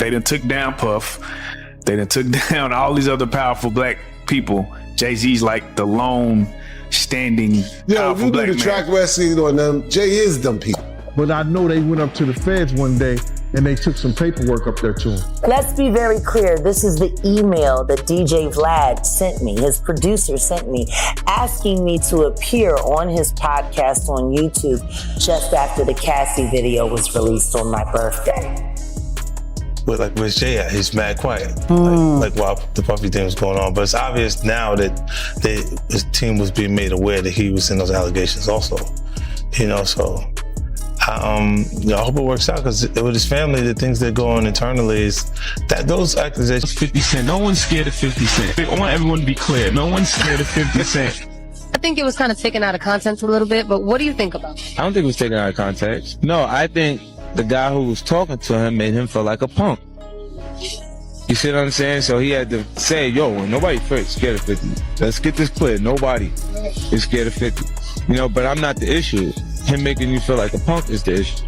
They done took down Puff. They done took down all these other powerful black people. Jay-Z's like the lone standing powerful black man. You do the track wrestling on them, Jay is them people. But I know they went up to the feds one day and they took some paperwork up there to him. Let's be very clear. This is the email that DJ Vlad sent me, his producer sent me, asking me to appear on his podcast on YouTube just after the Cassie video was released on my birthday. But like, where's Jay at? He's mad quiet. Like while the Puffy thing was going on. But it's obvious now that his team was being made aware that he was in those allegations also. You know, so I hope it works out, because with his family, the things that go on internally is that those accusations. 50 Cent. No one's scared of 50 Cent. I want everyone to be clear. No one's scared of 50 Cent. I think it was kind of taken out of context a little bit, but what do you think about it? I don't think it was taken out of context. No, I think the guy who was talking to him made him feel like a punk. You see what I'm saying? So he had to say, yo, nobody scared of 50. Let's get this clear. Nobody is scared of 50. You know, but I'm not the issue. Him making you feel like a punk is the issue.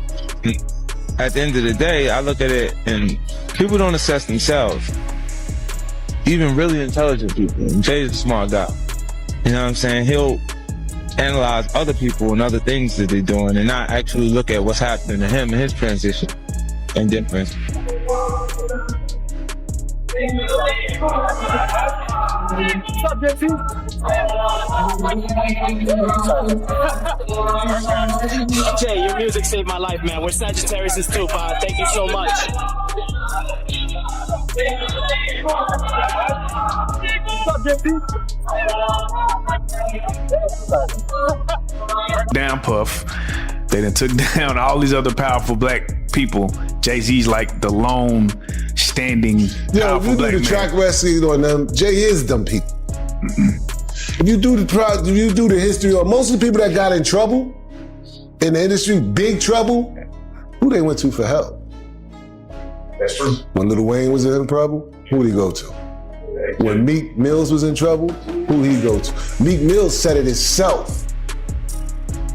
At the end of the day, I look at it and people don't assess themselves. Even really intelligent people. Jay's a smart guy. You know what I'm saying? He'll analyze other people and other things that they're doing and not actually look at what's happening to him and his transition and difference. Jay, your music saved my life, man. We're Sagittarius too, Bob. Thank you so much. Down Puff. They done took down all these other powerful black people. Jay-Z's like the lone standing powerful black man. You do the track wrestling on them, Jay is them people. If you do the history of most of the people that got in trouble in the industry, big trouble, who they went to for help? That's true. When Lil Wayne was in trouble, who did he go to? When Meek Mills was in trouble, who did he go to? Meek Mills said it himself.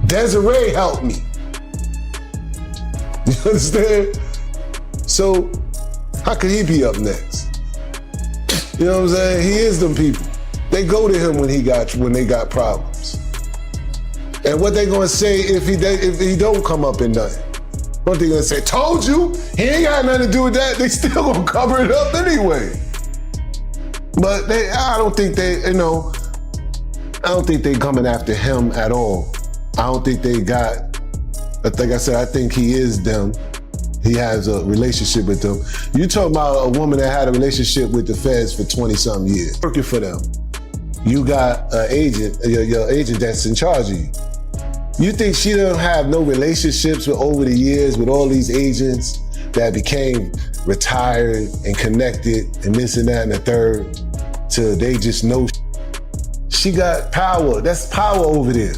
Desiree helped me. You understand? So how could he be up next? You know what I'm saying? He is them people. They go to him when they got problems. And what they gonna say if he don't come up and done it? What they gonna say? Told you, he ain't got nothing to do with that. They still gonna cover it up anyway. But I don't think they coming after him at all. I don't think they got, like I said, I think he is them. He has a relationship with them. You talking about a woman that had a relationship with the feds for 20-something years, working for them. You got an agent, your agent that's in charge of you. You think she don't have no relationships with over the years with all these agents that became retired and connected and this and that and the third till they just know she got power. That's power over there.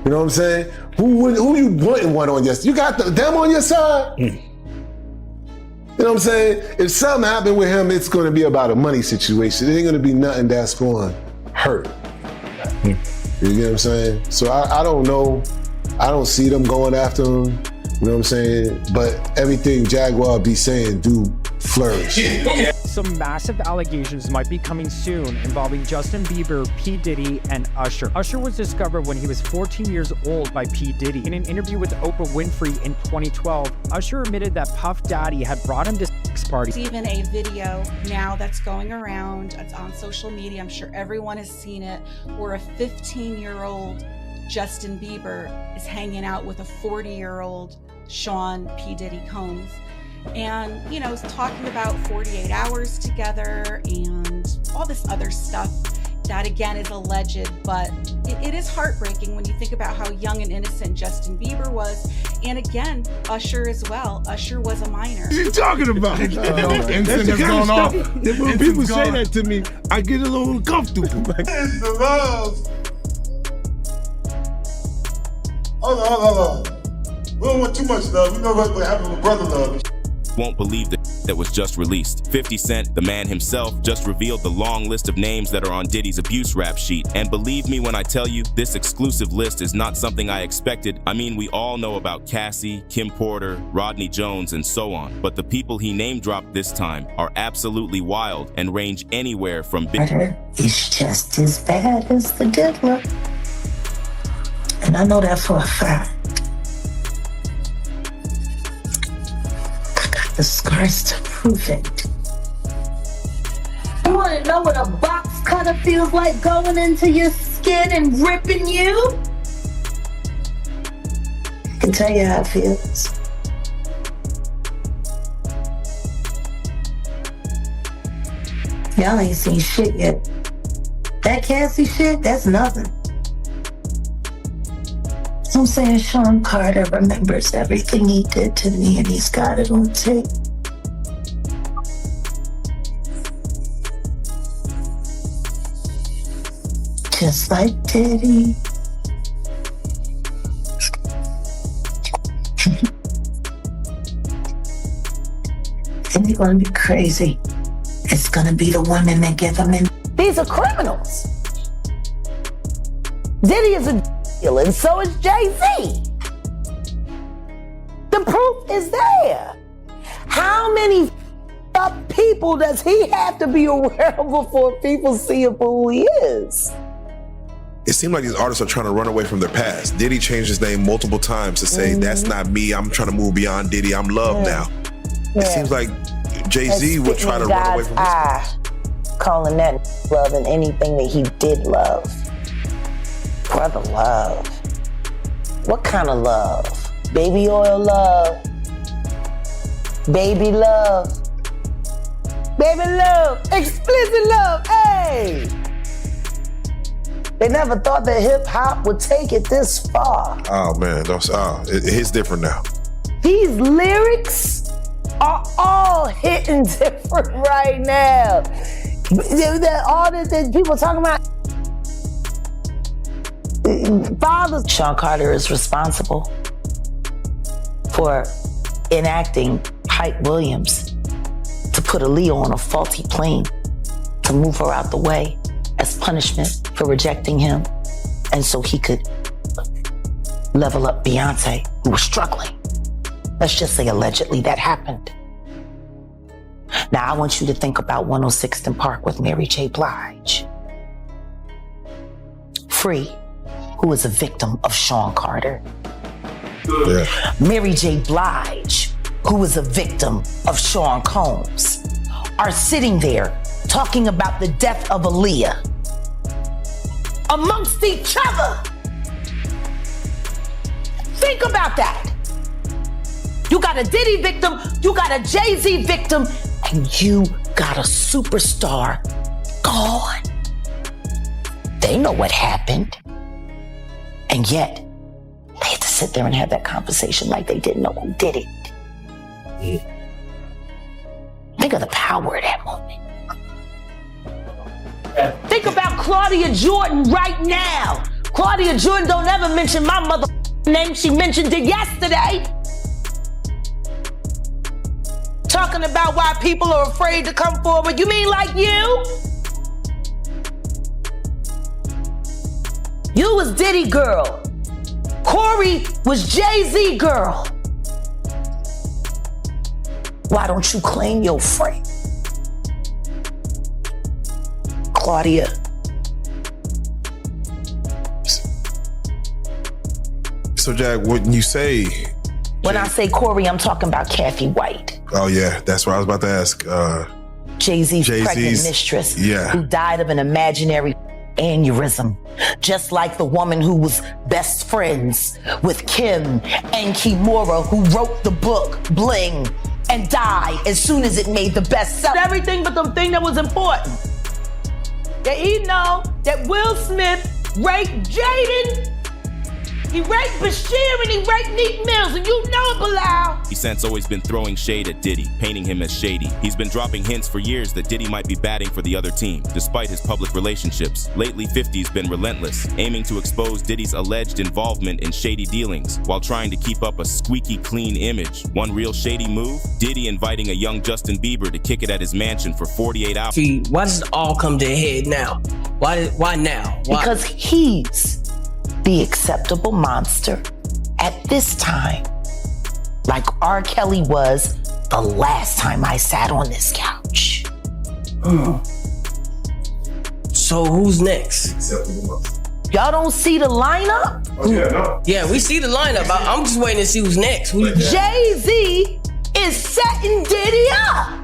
You know what I'm saying? Who you wanting one on your side? You got them on your side? You know what I'm saying? If something happened with him, it's gonna be about a money situation. It ain't gonna be nothing that's going to hurt. You get what I'm saying? So I don't know. I don't see them going after him. You know what I'm saying? But everything Jaguar be saying do flourish. Some massive allegations might be coming soon involving Justin Bieber, P. Diddy, and Usher. Usher was discovered when he was 14 years old by P. Diddy. In an interview with Oprah Winfrey in 2012, Usher admitted that Puff Daddy had brought him to sex parties. There's even a video now that's going around. It's on social media. I'm sure everyone has seen it, where a 15-year-old Justin Bieber is hanging out with a 40-year-old Sean P. Diddy Combs. And, you know, talking about 48 hours together and all this other stuff that, again, is alleged. But it is heartbreaking when you think about how young and innocent Justin Bieber was. And, again, Usher as well. Usher was a minor. What are you talking about? That's the kind of stuff. When people say that to me, I get a little uncomfortable. It's the love. Hold on. We don't want too much love. We know what happened with brother love. won't believe that was just released. 50 Cent, the man himself, just revealed the long list of names that are on Diddy's abuse rap sheet. And believe me when I tell you, this exclusive list is not something I expected. I mean, we all know about Cassie, Kim Porter, Rodney Jones, and so on. But the people he name-dropped this time are absolutely wild and range anywhere from Murder is just as bad as the Diddler. And I know that for a fact. I got the scars to prove it. You want to know what a box cutter feels like going into your skin and ripping you? I can tell you how it feels. Y'all ain't seen shit yet. That Cassie shit, that's nothing. I'm saying Sean Carter remembers everything he did to me and he's got it on tape. Just like Diddy. And you're gonna be crazy. It's gonna be the women that give them in. These are criminals. Diddy is a dealer, and so is Jay-Z. The proof is there. How many people does he have to be around before people see him for who he is? It seems like these artists are trying to run away from their past. Diddy changed his name multiple times to say, that's not me, I'm trying to move beyond Diddy, I'm Love now. It seems like Jay-Z would try to run away from his calling that love and anything that he did love. Brother love. What kind of love? Baby oil love. Baby love. Baby love. Explicit love. Hey! They never thought that hip hop would take it this far. Oh man, it's different now. These lyrics are all hitting different right now. All that people talking about. Father Sean Carter is responsible for enacting Hype Williams to put Aaliyah on a faulty plane to move her out the way as punishment for rejecting him, and so he could level up Beyonce, who was struggling. Let's just say allegedly that happened. Now I want you to think about 106th and Park with Mary J. Blige. Free, who is a victim of Sean Carter. Yeah. Mary J. Blige, who is a victim of Sean Combs, are sitting there talking about the death of Aaliyah amongst each other. Think about that. You got a Diddy victim, you got a Jay-Z victim, and you got a superstar gone. They know what happened. And yet, they had to sit there and have that conversation like they didn't know who did it. Yeah. Think of the power of that moment. Think about Claudia Jordan right now. Claudia Jordan don't ever mention my mother name. She mentioned it yesterday. Talking about why people are afraid to come forward. You mean like you? You was Diddy girl. Corey was Jay-Z girl. Why don't you claim your friend? Claudia. So Jack, when you say... When I say Corey, I'm talking about Kathy White. Oh yeah, that's what I was about to ask. Jay-Z's pregnant mistress, who died of an imaginary aneurysm, just like the woman who was best friends with Kim and Kimura, who wrote the book Bling and died as soon as it made the bestseller. Everything but the thing that was important. That he know that Will Smith raped Jaden. He raped Bashir and he raped Neek Mills, and you know it, Bilal. He since always been throwing shade at Diddy, painting him as shady. He's been dropping hints for years that Diddy might be batting for the other team, despite his public relationships. Lately, 50's been relentless, aiming to expose Diddy's alleged involvement in shady dealings, while trying to keep up a squeaky clean image. One real shady move? Diddy inviting a young Justin Bieber to kick it at his mansion for 48 hours. Why does it all come to a head now? Why now? Why? Because he's the acceptable monster at this time, like R. Kelly was the last time I sat on this couch. So who's next? Y'all don't see the lineup? Yeah, we see the lineup. I'm just waiting to see who's next. Jay-Z is setting Diddy up.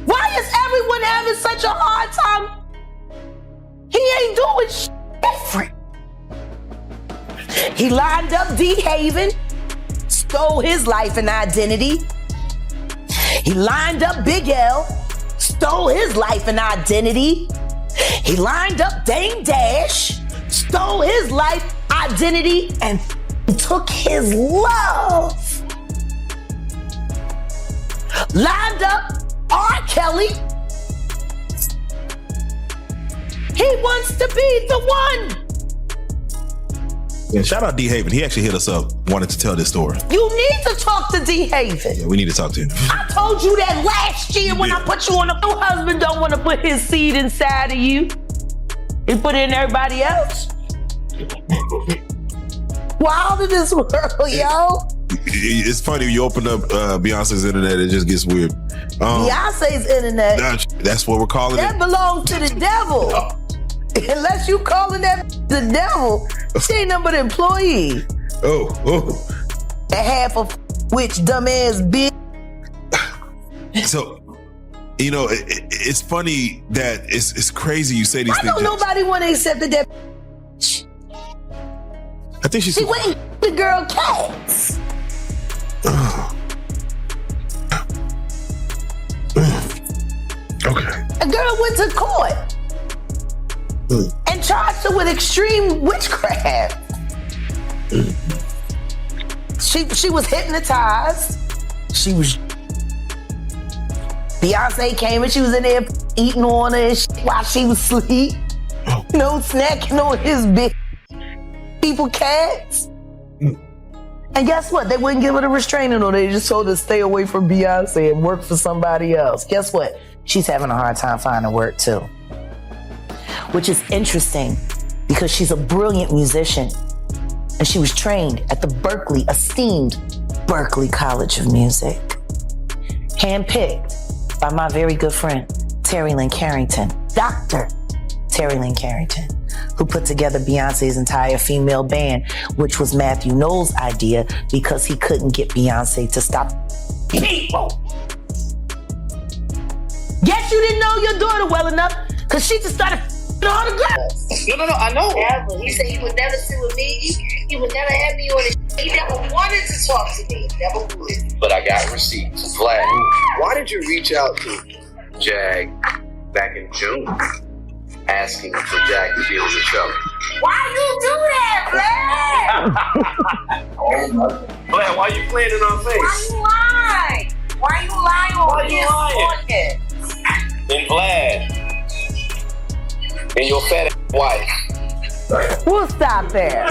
Why is everyone having such a hard time? He ain't doing shit different. He lined up D-Haven, stole his life and identity. He lined up Big L, stole his life and identity. He lined up Dame Dash, stole his life, identity, and took his love. Lined up R. Kelly. He wants to be the one. Yeah, shout out D-Haven. He actually hit us up, wanted to tell this story. You need to talk to D-Haven. Yeah, we need to talk to him. I told you that last year when I put you on the... Your husband don't want to put his seed inside of you. He put it in everybody else. Wild in this world, yo. It's funny, you open up Beyonce's internet, it just gets weird. Beyonce's internet. That's what we're calling that it. belongs to the devil. Unless you calling that the devil, she ain't nothing but an employee. Oh. And half of which dumbass bitch. So, you know, it's funny that it's crazy you say these Why things. don't nobody want to accept that? I think she went and the girl cats. Okay. A girl went to court and charged her with extreme witchcraft. She was hypnotized. Beyonce came and she was in there eating on her and shit while she was asleep. You know, snacking on his big people cats. And guess what? They wouldn't give her the restraining order. They just told her to stay away from Beyonce and work for somebody else. Guess what? She's having a hard time finding work too. Which is interesting because she's a brilliant musician and she was trained at the esteemed Berklee College of Music. Handpicked by my very good friend, Terry Lynn Carrington, Dr. Terry Lynn Carrington, who put together Beyonce's entire female band, which was Matthew Knowles' idea because he couldn't get Beyonce to stop people. Guess you didn't know your daughter well enough because she just started all the girls. No, I know. Yeah, but he said he would never sit with me. He would never have me on it. He never wanted to talk to me. Never would. But I got receipts. Vlad, why did you reach out to Jag back in June asking for Jag to be on the show? Why you do that, Vlad? Vlad, why you playing in our face? Why you lying on his podcast? And Vlad and your fat wife. We'll stop there.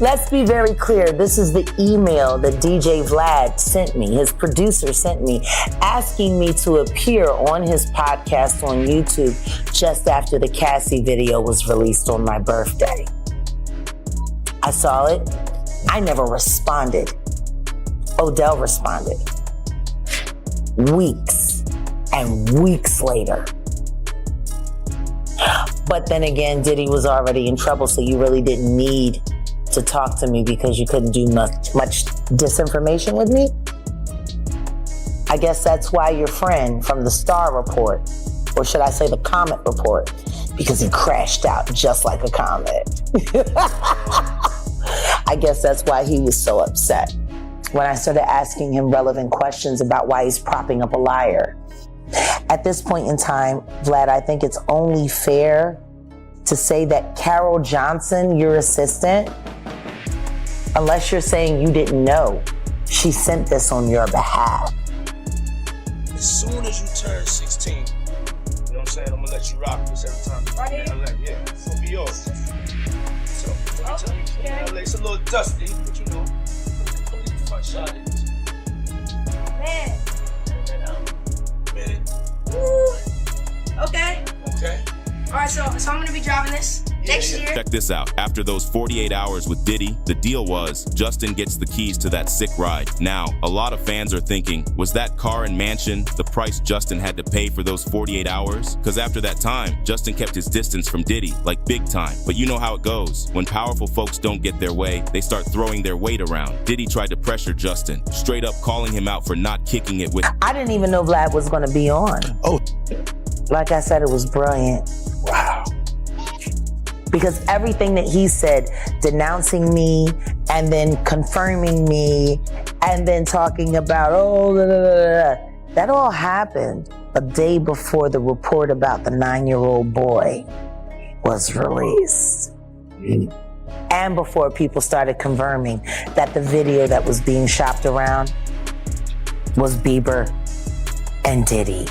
Let's be very clear. This is the email that DJ Vlad sent me, his producer sent me, asking me to appear on his podcast on YouTube just after the Cassie video was released on my birthday. I saw it. I never responded. Odell responded. Weeks and weeks later. But then again, Diddy was already in trouble, so you really didn't need to talk to me because you couldn't do much disinformation with me. I guess that's why your friend from the Star Report, or should I say the Comet Report, because he crashed out just like a comet. I guess that's why he was so upset. When I started asking him relevant questions about why he's propping up a liar, At this point in time, Vlad, I think it's only fair to say that Carol Johnson, your assistant, unless you're saying you didn't know, she sent this on your behalf. As soon as you turn 16, you know what I'm saying? I'm gonna let you rock this every time. Right here? Yeah, it's gonna be yours. So, let me tell you, it's a little dusty, but you know, completely fresh shot it. Man. Minute. Woo. Okay. Okay. All right, so I'm gonna be driving this next year. Check this out. After those 48 hours with Diddy, the deal was Justin gets the keys to that sick ride. Now, a lot of fans are thinking, was that car and mansion the price Justin had to pay for those 48 hours? Because after that time, Justin kept his distance from Diddy, like big time. But you know how it goes. When powerful folks don't get their way, they start throwing their weight around. Diddy tried to pressure Justin, straight up calling him out for not kicking it with... I didn't even know Vlad was gonna be on. Oh. Like I said, it was brilliant. Wow. Because everything that he said, denouncing me and then confirming me and then talking about, that all happened a day before the report about the 9-year-old boy was released. And before people started confirming that the video that was being shopped around was Bieber and Diddy.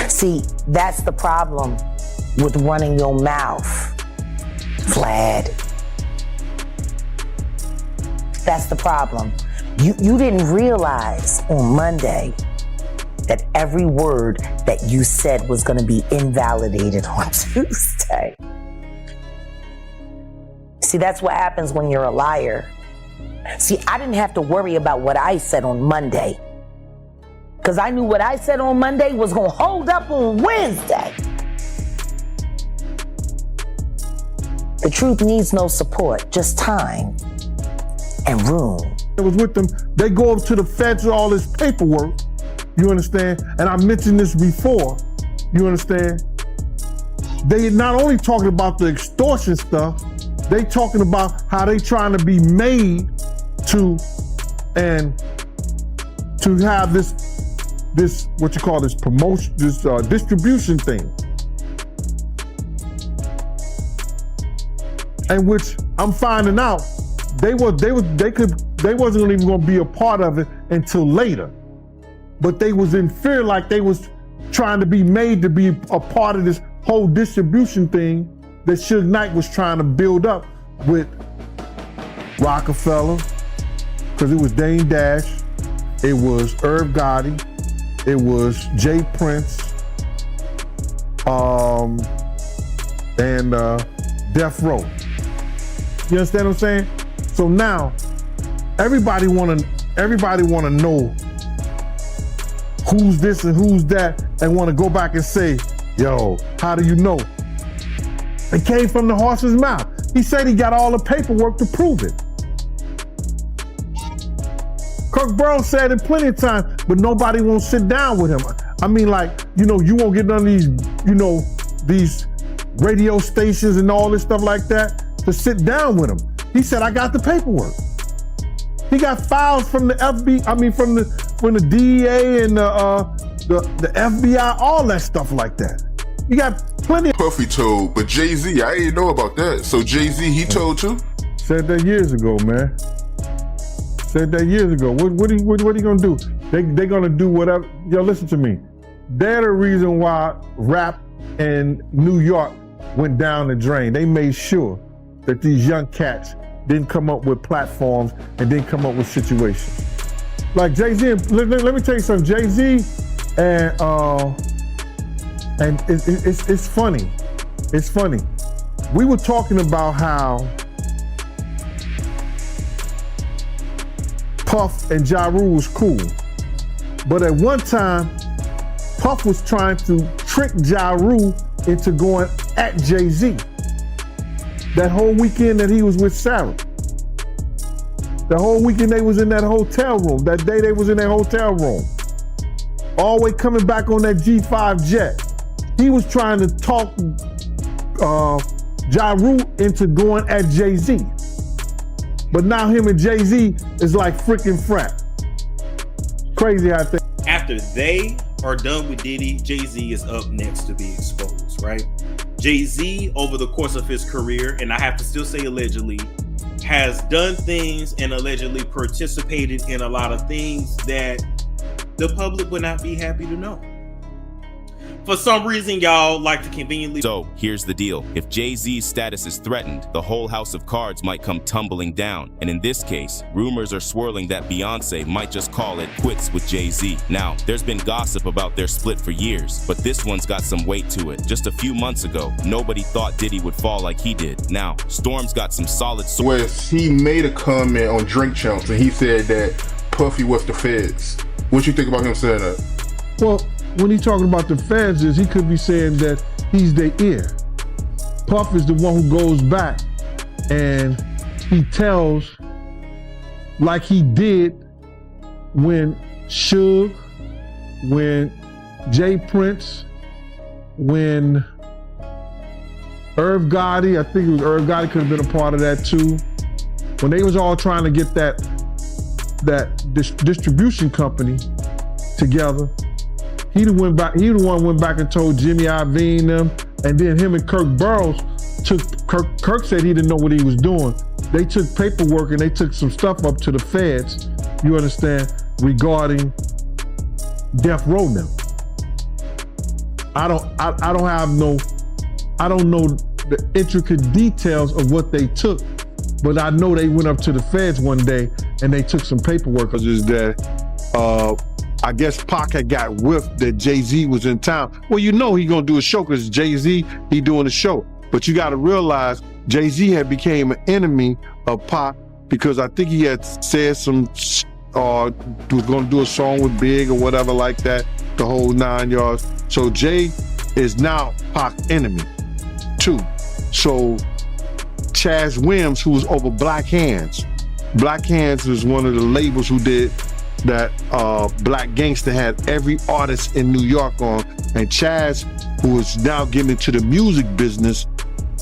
See, that's the problem with running your mouth, Vlad. That's the problem. You didn't realize on Monday that every word that you said was going to be invalidated on Tuesday. See, that's what happens when you're a liar. See, I didn't have to worry about what I said on Monday, because I knew what I said on Monday was going to hold up on Wednesday. The truth needs no support, just time and room. I was with them. They go up to the feds with all this paperwork, you understand? And I mentioned this before, you understand? They not only talking about the extortion stuff, they talking about how they trying to be made to have this what you call this promotion, this distribution thing. And which I'm finding out they wasn't even gonna be a part of it until later. But they was in fear, like they was trying to be made to be a part of this whole distribution thing that Suge Knight was trying to build up with Rockefeller, because it was Dame Dash, it was Irv Gotti, it was Jay Prince, and Death Row. You understand what I'm saying? So now, everybody wanna know who's this and who's that, and wanna go back and say, yo, how do you know? It came from the horse's mouth. He said he got all the paperwork to prove it. Kirk Burrows said it plenty of times, but nobody won't sit down with him. I mean, like, you won't get none of these, these radio stations and all this stuff like that to sit down with him. He said, I got the paperwork. He got files from the FBI, from the DEA and the FBI, all that stuff like that. You got plenty of... Puffy told, but Jay-Z, I didn't know about that. So Jay-Z, he told too? Said that years ago, man. Said that years ago. What are you gonna do? They're gonna do whatever. Yo, listen to me. They're the reason why rap in New York went down the drain. They made sure that these young cats didn't come up with platforms and didn't come up with situations. Like Jay-Z, let me tell you something. Jay-Z and it's funny. It's funny. We were talking about how Puff and Ja Rule was cool. But at one time, Puff was trying to trick Ja Rule into going at Jay-Z. That whole weekend that he was with Sarah. The whole weekend they was in that hotel room. That day they was in that hotel room. All the way coming back on that G5 jet. He was trying to talk Ja Rule into going at Jay-Z. But now him and Jay-Z is like freaking frat. Crazy how I think. after they are done with Diddy, Jay-Z is up next to be exposed, right? Jay-Z, over the course of his career, and I have to still say allegedly, has done things and allegedly participated in a lot of things that the public would not be happy to know. For some reason, y'all like to conveniently... So, here's the deal. If Jay-Z's status is threatened, the whole house of cards might come tumbling down. And in this case, rumors are swirling that Beyonce might just call it quits with Jay-Z. Now, there's been gossip about their split for years, but this one's got some weight to it. Just a few months ago, nobody thought Diddy would fall like he did. Now, Storm's got some solid... Wes, he made a comment on Drink Champs, and he said that Puffy was the feds. What you think about him saying that? Well, when he's talking about the feds, he could be saying that he's their ear. Puff is the one who goes back and he tells, like he did when Suge, when Jay Prince, when Irv Gotti, I think it was Irv Gotti could have been a part of that too. When they was all trying to get that distribution company together, he the one went back and told Jimmy Iovine them, and then him and Kirk Burroughs Kirk said he didn't know what he was doing. They took paperwork and they took some stuff up to the feds, you understand, regarding Death Row now. I don't know the intricate details of what they took, but I know they went up to the feds one day and they took some paperwork. Is that I guess Pac had got whiffed that Jay-Z was in town. Well, you know he gonna do a show because Jay-Z, he doing a show. But you gotta realize Jay-Z had became an enemy of Pac because I think he had said some, was gonna do a song with Big or whatever like that, the whole 9 yards. So Jay is now Pac's enemy too. So Chaz Williams, who was over Black Hands. Black Hands was one of the labels who did that Black Gangster had every artist in New York on, and Chaz, who is now getting into the music business,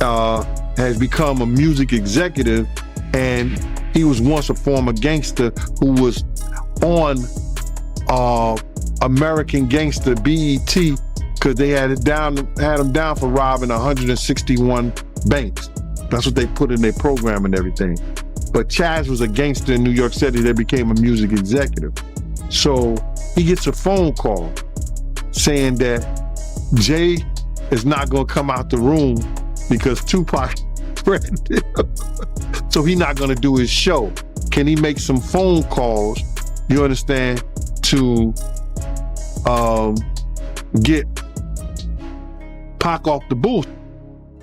has become a music executive, and he was once a former gangster who was on American Gangster BET because they had him down for robbing 161 banks. That's what they put in their program and everything. But Chaz was a gangster in New York City that became a music executive. So he gets a phone call saying that Jay is not gonna come out the room because Tupac threatened him. So he's not gonna do his show. Can he make some phone calls, you understand, to get Pac off the booth?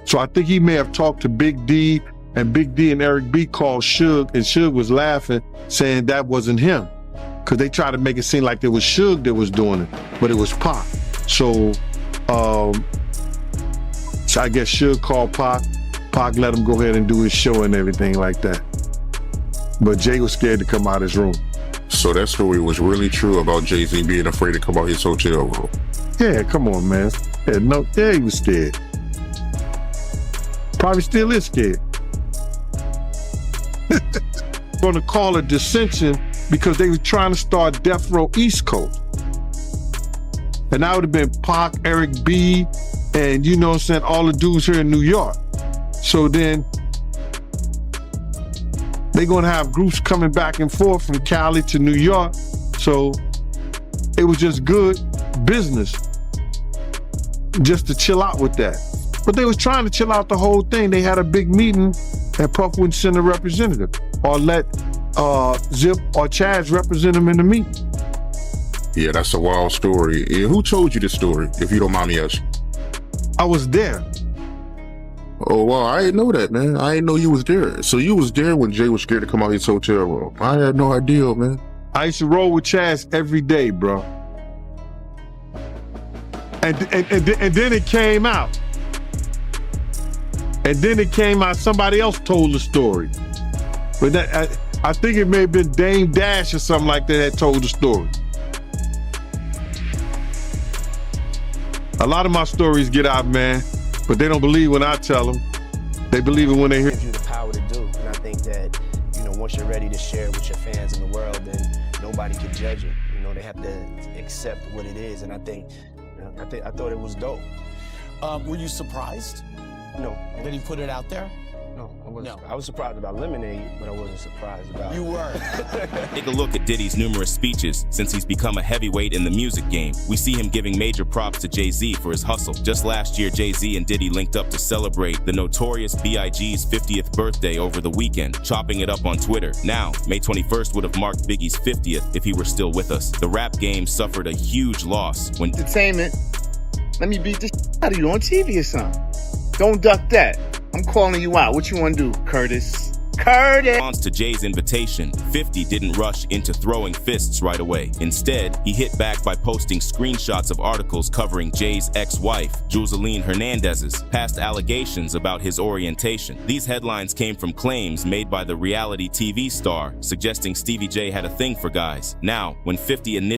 So I think he may have talked to Big D, and Big D and Eric B called Suge, and Suge was laughing, saying that wasn't him. Because they tried to make it seem like it was Suge that was doing it, but it was Pac. So I guess Suge called Pac. Pac let him go ahead and do his show and everything like that. But Jay was scared to come out his room. So that story was really true about Jay-Z being afraid to come out his hotel room. Yeah, come on, man. Yeah, he was scared. Probably still is scared. Going to call it dissension because they were trying to start Death Row East Coast. And that would have been Pac, Eric B, and you know what I'm saying, all the dudes here in New York. So then they're going to have groups coming back and forth from Cali to New York. So it was just good business just to chill out with that. But they was trying to chill out the whole thing. They had a big meeting and Puff wouldn't send a representative or let Zip or Chaz represent him in the meeting. Yeah, that's a wild story. Yeah, who told you this story, if you don't mind me asking? I was there. Oh, wow, I didn't know that, man. I didn't know you was there. So you was there when Jay was scared to come out his hotel room. I had no idea, man. I used to roll with Chaz every day, bro. And then it came out. And then it came out, somebody else told the story. But that, I think it may have been Dame Dash or something like that told the story. A lot of my stories get out, man, but they don't believe when I tell them. They believe it when they hear. It gives you the power to do, and I think that, you know, once you're ready to share it with your fans in the world, then nobody can judge it. You know, they have to accept what it is. And I thought it was dope. Were you surprised? No. That he put it out there? No, I wasn't. I was surprised about Lemonade, but I wasn't surprised about. You were. Take a look at Diddy's numerous speeches since he's become a heavyweight in the music game. We see him giving major props to Jay-Z for his hustle. Just last year, Jay-Z and Diddy linked up to celebrate the notorious B.I.G.'s 50th birthday over the weekend, chopping it up on Twitter. Now, May 21st would have marked Biggie's 50th if he were still with us. The rap game suffered a huge loss when entertainment. Let me beat the out of you on TV or something. Don't duck that. I'm calling you out. What you want to do, Curtis? Curtis! In response to Jay's invitation, 50 didn't rush into throwing fists right away. Instead, he hit back by posting screenshots of articles covering Jay's ex-wife, Joseline Hernandez's, past allegations about his orientation. These headlines came from claims made by the reality TV star, suggesting Stevie J had a thing for guys. Now, when 50 initially